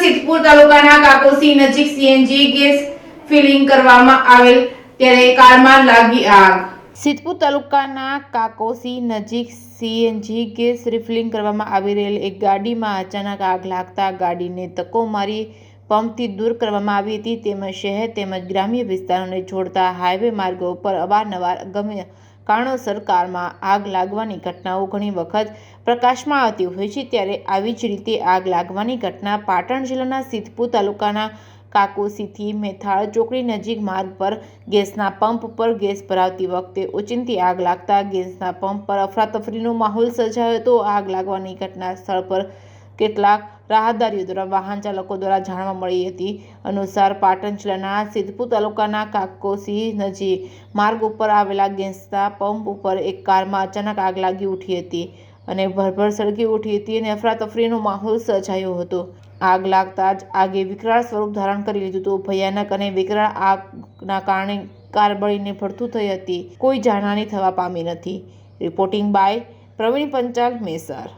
સિદ્ધપુર તાલુકાના કાકોસી નજીક CNG gas feeling કરવામાં આવેલ ત્યારે કારમાં લાગી આગ। સિદ્ધપુર તાલુકાના કાકોસી નજીક સીએનજી ગેસ રિફિલિંગ કરવામાં આવી રહેલ એક ગાડીમાં અચાનક આગ લાગતા ગાડીને ધક્કો મારી પંપથી દૂર કરવામાં આવી હતી। તેમજ શહેર તેમજ ગ્રામ્ય વિસ્તારોને જોડતા હાઈવે માર્ગો પર અવારનવાર ગમે કારણોસર કારમાં આગ લાગવાની ઘટનાઓ ઘણી વખત પ્રકાશમાં આવતી હોય છે। ત્યારે આવી જ રીતે આગ લાગવાની ઘટના પાટણ જિલ્લાના સિદ્ધપુર તાલુકાના કાકોસીથી મેથાળ ચોકડી નજીક માર્ગ પર ગેસના પંપ પર ગેસ ભરાવતી વખતે ઓચિંતી આગ લાગતા ગેસના પંપ પર અફરાતફરીનો માહોલ સર્જાયો હતો। આગ લાગવાની ઘટના સ્થળ પર કેટલાક રાહદારીઓ દ્વારા વાહન ચાલકો દ્વારા જાણવા મળી હતી। અનુસાર પાટણ જિલ્લાના સિદ્ધપુર તાલુકાના કાકોસી નજીક માર્ગ ઉપર આવેલા ગેસના પંપ ઉપર એક કારમાં અચાનક આગ લાગી ઉઠી હતી અને ભરભર સળગી ઉઠી હતી અને અફરાતફરીનો માહોલ સર્જાયો હતો। આગ લાગતા જ આગે વિકરાળ સ્વરૂપ ધારણ કરી લીધું હતું। ભયાનક અને વિકરાળ આગના કારણે કાર બળીને ભડથું થઈ હતી। કોઈ જાનહાની થવા પામી નથી। Reporting by Praveen Panchal, મેસર।